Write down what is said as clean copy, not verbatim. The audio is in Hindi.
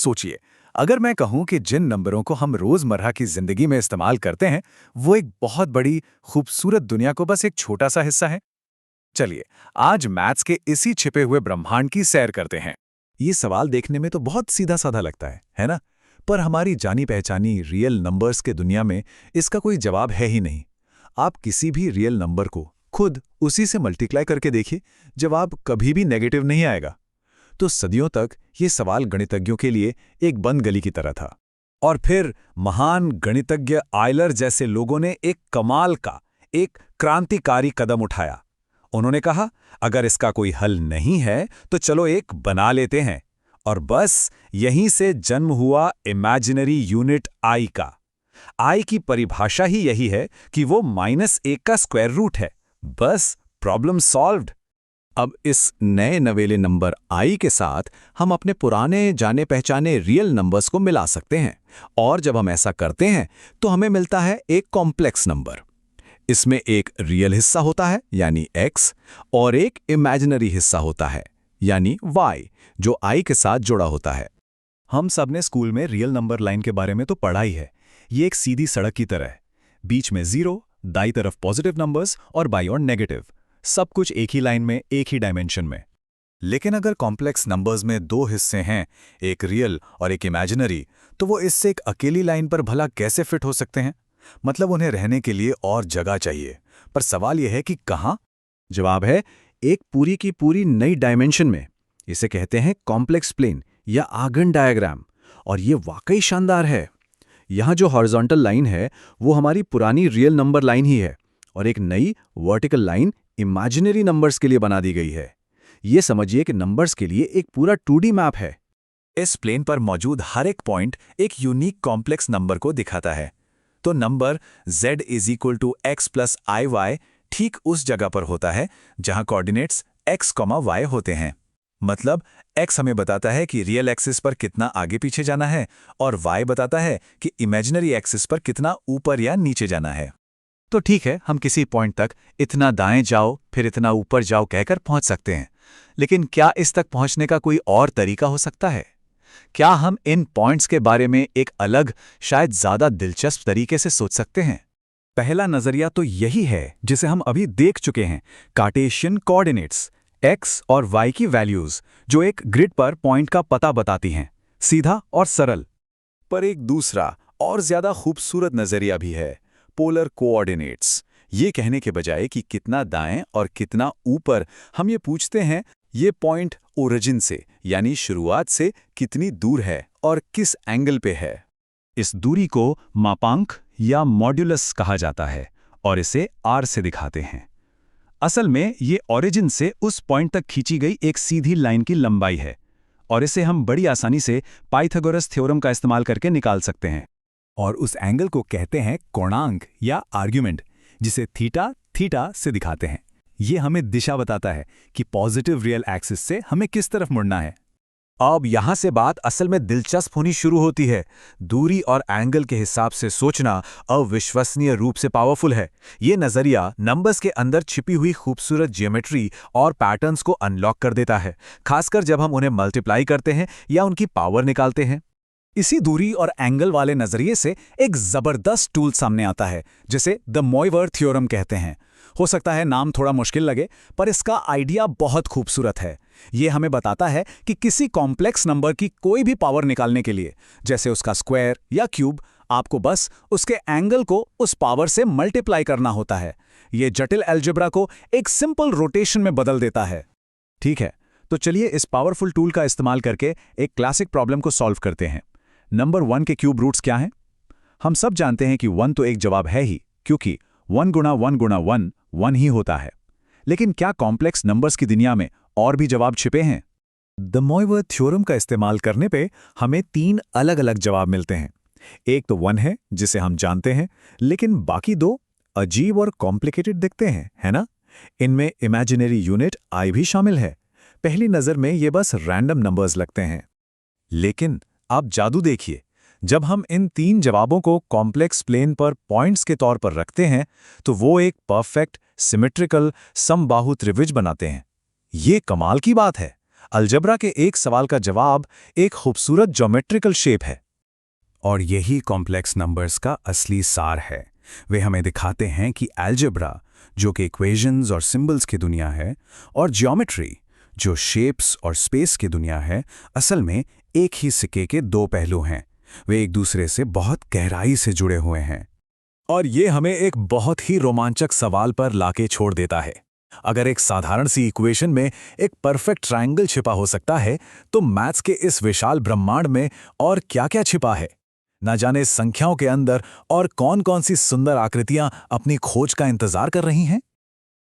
सोचिए, अगर मैं कहूं कि जिन नंबरों को हम रोजमर्रा की जिंदगी में इस्तेमाल करते हैं, वो एक बहुत बड़ी, खूबसूरत दुनिया को बस एक छोटा सा हिस्सा है। चलिए, आज मैथ्स के इसी छिपे हुए ब्रह्मांड की सैर करते हैं। ये सवाल देखने में तो बहुत सीधा साधा लगता है ना? पर हमारी जानी पहचानी रियल नंबर्स के दुनिया में इसका कोई जवाब है ही नहीं। आप किसी भी रियल नंबर को खुद उसी से मल्टीप्लाई करके देखिए, जवाब कभी भी नेगेटिव नहीं आएगा। तो सदियों तक ये सवाल गणितज्ञों के लिए एक बंद गली की तरह था। और फिर महान गणितज्ञ आयलर जैसे लोगों ने एक कमाल का, एक क्रांतिकारी कदम उठाया। उन्होंने कहा, अगर इसका कोई हल नहीं है तो चलो एक बना लेते हैं। और बस यहीं से जन्म हुआ इमेजिनरी यूनिट आई का। आई की परिभाषा ही यही है कि वो -1 का स्क्वायर रूट है। बस प्रॉब्लम सॉल्व्ड। अब इस नए नवेले नंबर आई के साथ हम अपने पुराने जाने पहचाने रियल नंबर्स को मिला सकते हैं। और जब हम ऐसा करते हैं तो हमें मिलता है एक कॉम्प्लेक्स नंबर। इसमें एक रियल हिस्सा होता है यानी x, और एक इमेजिनरी हिस्सा होता है यानी y, जो i के साथ जुड़ा होता है। हम सब ने स्कूल में रियल नंबर लाइन के बारे में तो पढ़ा ही है। ये एक सीधी सड़क की तरह है। बीच में 0, दाईं तरफ पॉजिटिव नंबर्स और बाईं ओर नेगेटिव। सब कुछ एक ही लाइन में, एक ही डायमेंशन में। लेकिन अगर कॉम्प्लेक्स नंबर्स में दो हिस्से हैं, एक रियल और एक इमेजिनरी, तो वो इससे एक अकेली लाइन पर भला कैसे फिट हो सकते हैं? मतलब उन्हें रहने के लिए और जगह चाहिए। पर सवाल यह है कि कहाँ? जवाब है एक पूरी की पूरी नई डायमेंशन में। इसे कहते हैं कॉम्प्लेक्स प्लेन या आर्गन डायग्राम। और ये वाकई शानदार है। यहाँ जो हॉरिजॉन्टल लाइन है वो हमारी पुरानी रियल नंबर लाइन ही है, और एक नई वर्टिकल लाइन इमेजिनरी नंबर्स के लिए बना दी गई है। ये समझिए कि नंबर्स के लिए एक पूरा 2D मैप है। इस प्लेन पर मौजूद हर एक पॉइंट एक यूनिक कॉम्प्लेक्स नंबर को दिखाता है। तो नंबर z = x + iy ठीक उस जगह पर होता है जहां कोऑर्डिनेट्स x, y होते हैं। मतलब x हमें बताता है कि रियल एक्सिस पर कितना आगे पीछे जाना है, और y बताता है कि इमेजिनरी एक्सिस पर कितना ऊपर या नीचे जाना है। तो ठीक है, हम किसी पॉइंट तक इतना दाएं जाओ फिर इतना ऊपर जाओ कहकर पहुंच सकते हैं। लेकिन क्या इस तक पहुंचने का कोई और तरीका हो सकता है? क्या हम इन पॉइंट्स के बारे में एक अलग, शायद ज्यादा दिलचस्प तरीके से सोच सकते हैं? पहला नजरिया तो यही है जिसे हम अभी देख चुके हैं, कार्टेशियन कोऑर्डिनेट्स, x और y की वैल्यूज जो एक ग्रिड पर पॉइंट का पता बताती हैं, सीधा और सरल। पर एक दूसरा और ज्यादा खूबसूरत नजरिया भी है, पोलर कोऑर्डिनेट्स। ये कहने के बजाय कि कितना दाएं और कितना ऊपर, हम ये पूछते हैं ये पॉइंट ओरिजिन से यानी शुरुआत से कितनी दूर है और किस एंगल पे है। इस दूरी को मापांक या मॉड्यूलस कहा जाता है और इसे r से दिखाते हैं। असल में ये ओरिजिन से उस पॉइंट तक खींची गई एक सीधी लाइन की लंबाई है, और इसे हम बड़ी आसानी से पाइथागोरस थ्योरम का इस्तेमाल करके निकाल सकते हैं। और उस एंगल को कहते हैं कोणांक या आर्ग्यूमेंट, जिसे थीटा से दिखाते हैं। ये हमें दिशा बताता है कि पॉजिटिव रियल एक्सिस से हमें किस तरफ मुड़ना है। अब यहां से बात असल में दिलचस्प होनी शुरू होती है। दूरी और एंगल के हिसाब से सोचना अविश्वसनीय रूप से पावरफुल है। ये नजरिया नंबर्स के अंदर छिपी हुई खूबसूरत ज्योमेट्री और पैटर्न्स को अनलॉक कर देता है, खासकर जब हम उन्हें मल्टीप्लाई करते हैं या उनकी पावर निकालते हैं। इसी दूरी और एंगल वाले नजरिए से एक जबरदस्त टूल सामने आता है जिसे द मोइवर थ्योरम कहते हैं। हो सकता है नाम थोड़ा मुश्किल लगे, पर इसका आइडिया बहुत खूबसूरत है। ये हमें बताता है कि किसी कॉम्प्लेक्स नंबर की कोई भी पावर निकालने के लिए, जैसे उसका स्क्वायर या क्यूब, आपको बस उसके एंगल को उस पावर से मल्टीप्लाई करना होता है। ये जटिल अलजेब्रा को एक सिंपल रोटेशन में बदल देता है। ठीक है, तो चलिए इस पावरफुल टूल का इस्तेमाल करके एक क्लासिक प्रॉब्लम को सॉल्व करते हैं। नंबर 1 के क्यूब रूट्स क्या हैं? हम सब जानते हैं कि 1 तो एक जवाब है ही, क्योंकि 1 गुणा 1 गुणा 1 1 ही होता है। लेकिन क्या कॉम्प्लेक्स नंबर्स की दुनिया में और भी जवाब छिपे हैं? द मोइवर थ्योरम का इस्तेमाल करने पे हमें 3 अलग-अलग जवाब मिलते हैं। एक तो 1 है, जिसे हम जानते हैं, लेकिन बाकी 2 अजीब और कॉम्प्लिकेटेड दिखते हैं, है ना? इनमें इमेजिनरी यूनिट आई भी शामिल है। पहली नज़र में ये बस रैंडम नंबर्स लगते हैं। लेकिन आप जादू देखिए, जब हम इन 3 जवाबों को कॉम्प्लेक्स प्लेन पर पॉइंट्स के तौर पर रखते हैं तो वो एक परफेक्ट, सिमेट्रिकल, समबाहु त्रिभुज बनाते हैं। ये कमाल की बात है। अलजेब्रा के एक सवाल का जवाब एक खूबसूरत ज्योमेट्रिकल शेप है। और यही कॉम्प्लेक्स नंबर्स का असली सार है। वे हमें दिखाते हैं कि अलजेब्रा, जो कि इक्वेशंस और सिंबल्स की दुनिया है, और ज्योमेट्री, जो शेप्स और स्पेस की दुनिया है, असल में एक ही सिक्के के दो पहलू हैं। वे एक दूसरे से बहुत गहराई से जुड़े हुए हैं। और ये हमें एक बहुत ही रोमांचक सवाल पर लाके छोड़ देता है। अगर एक साधारण सी इक्वेशन में एक परफेक्ट ट्रायंगल छिपा हो सकता है, तो मैथ्स के इस विशाल ब्रह्मांड में और क्या-क्या छिपा है? न जाने संख्याओं के अंदर और कौन-कौन सी सुंदर आकृतियां अपनी खोज का इंतजार कर रही हैं?